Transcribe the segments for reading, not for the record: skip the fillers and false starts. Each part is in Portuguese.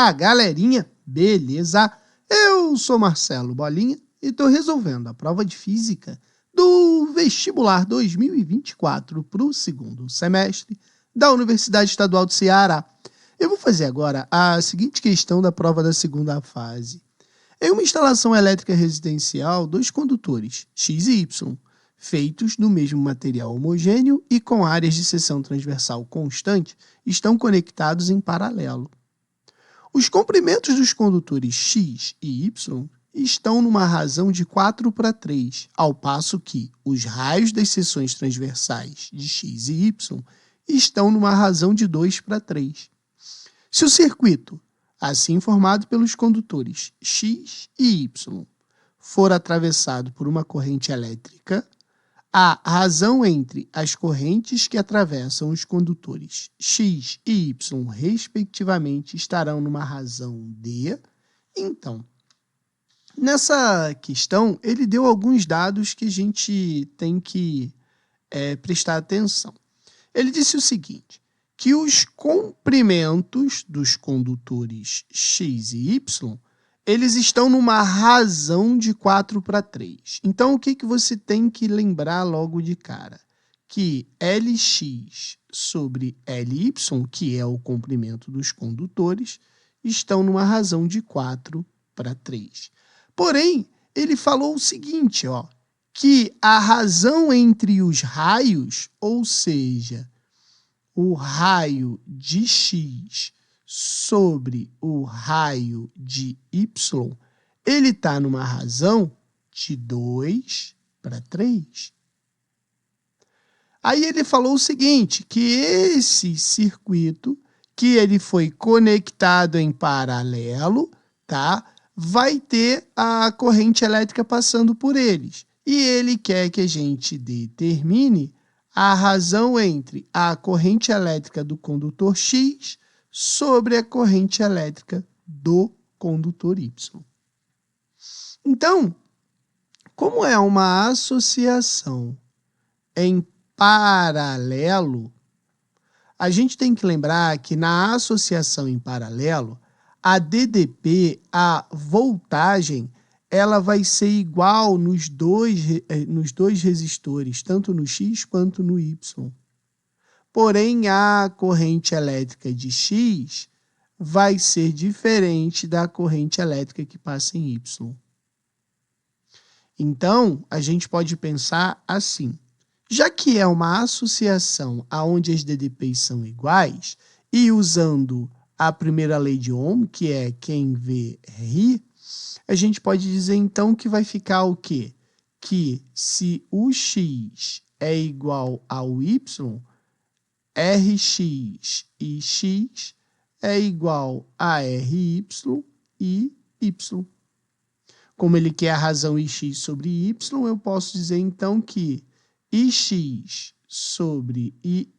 Opa, galerinha, beleza? Eu sou Marcelo Bolinha e estou resolvendo a prova de Física do Vestibular 2024 para o segundo semestre da Universidade Estadual do Ceará. Eu vou fazer agora a seguinte questão da prova da segunda fase. Em uma instalação elétrica residencial, dois condutores, X e Y, feitos do mesmo material homogêneo e com áreas de seção transversal constante, estão conectados em paralelo. Os comprimentos dos condutores X e Y estão numa razão de 4:3, ao passo que os raios das seções transversais de X e Y estão numa razão de 2:3. Se o circuito, assim formado pelos condutores X e Y, for atravessado por uma corrente elétrica, a razão entre as correntes que atravessam os condutores X e Y, respectivamente, estarão numa razão D. Então, nessa questão, ele deu alguns dados que a gente tem que prestar atenção. Ele disse o seguinte, que os comprimentos dos condutores X e Y, eles estão numa razão de 4:3. Então, o que você tem que lembrar logo de cara? Que Lx sobre Ly, que é o comprimento dos condutores, estão numa razão de 4:3. Porém, ele falou o seguinte, que a razão entre os raios, ou seja, o raio de X sobre o raio de Y, ele está numa razão de 2:3. Aí ele falou o seguinte, que esse circuito, que ele foi conectado em paralelo, tá? Vai ter a corrente elétrica passando por eles. E ele quer que a gente determine a razão entre a corrente elétrica do condutor X sobre a corrente elétrica do condutor Y. Então, como é uma associação em paralelo, a gente tem que lembrar que na associação em paralelo, a DDP, a voltagem, ela vai ser igual nos dois resistores, tanto no X quanto no Y. Porém, a corrente elétrica de X vai ser diferente da corrente elétrica que passa em Y. Então, a gente pode pensar assim, já que é uma associação onde as DDPs são iguais, e usando a primeira lei de Ohm, que é quem vê ri, a gente pode dizer então que vai ficar o quê? Que se o X é igual ao Y, Rx e X é igual a Ry e Y. Como ele quer a razão Ix sobre Y, eu posso dizer então que Ix sobre Iy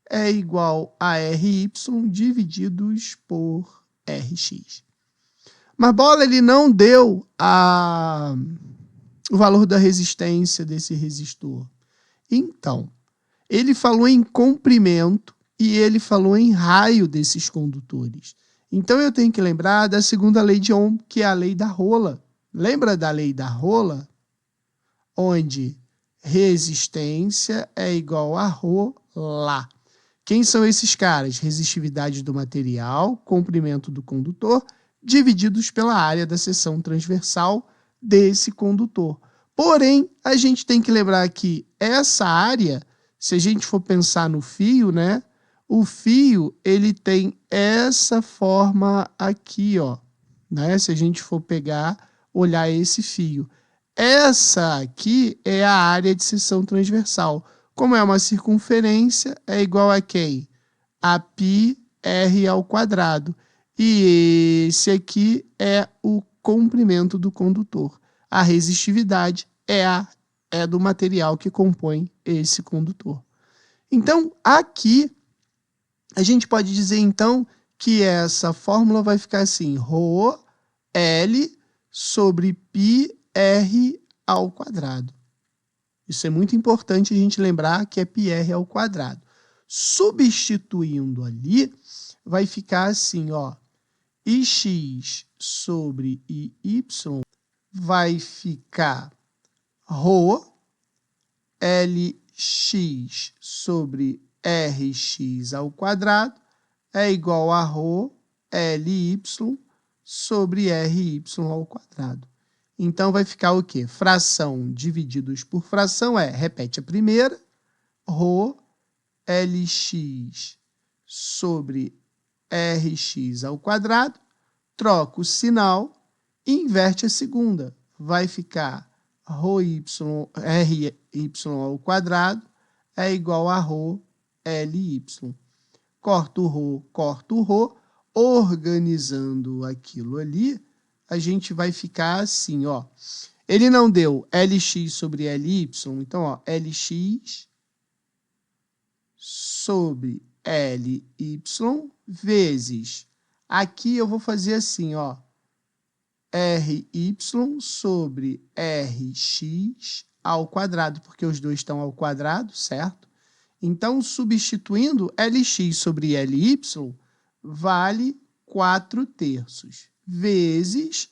é igual a Ry divididos por Rx. Mas Bola, ele não deu o valor da resistência desse resistor. Então, ele falou em comprimento e ele falou em raio desses condutores. Então, eu tenho que lembrar da segunda lei de Ohm, que é a lei da rola. Lembra da lei da rola? Onde resistência é igual a ρ. Quem são esses caras? Resistividade do material, comprimento do condutor, divididos pela área da seção transversal desse condutor. Porém, a gente tem que lembrar que essa área, se a gente for pensar no fio, né? O fio, ele tem essa forma aqui, né? Se a gente for olhar esse fio. Essa aqui é a área de seção transversal. Como é uma circunferência, é igual a quem? A πr². E esse aqui é o comprimento do condutor. A resistividade é do material que compõe esse condutor. Então, aqui, a gente pode dizer, então, que essa fórmula vai ficar assim, ρ L sobre πr². Isso é muito importante a gente lembrar que é πr². Substituindo ali, vai ficar assim, ix sobre iy vai ficar ρ, lx sobre rx ao quadrado é igual a ρ, ly sobre ry ao quadrado. Então, vai ficar o quê? Fração divididos por fração repete a primeira, ρ, lx sobre rx ao quadrado, troca o sinal e inverte a segunda. Vai ficar ry ao quadrado é igual a ρ, ly. Corta o ρ, organizando aquilo ali, a gente vai ficar assim, ó. Ele não deu lx sobre ly, então, ó, lx sobre ly vezes, aqui eu vou fazer assim, ó, ry sobre rx ao quadrado, porque os dois estão ao quadrado, certo? Então, substituindo lx sobre ly, vale 4/3, vezes,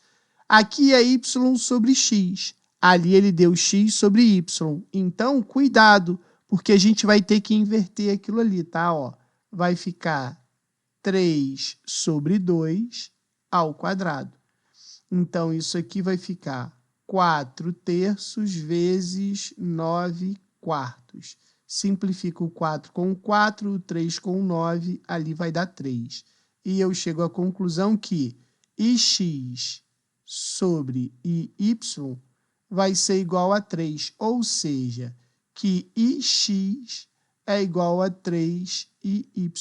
aqui é y sobre x, ali ele deu x sobre y. Então, cuidado, porque a gente vai ter que inverter aquilo ali, tá? Ó, vai ficar 3 sobre 2 ao quadrado. Então, isso aqui vai ficar 4/3 vezes 9/4. Simplifico o 4 com o 4, o 3 com o 9, ali vai dar 3. E eu chego à conclusão que ix sobre iy vai ser igual a 3, ou seja, que ix é igual a 3 iy.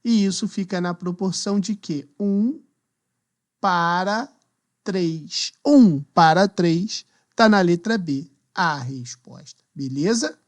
E isso fica na proporção de quê? 1 para 3. 1 para 3 está na letra B, a resposta. Beleza?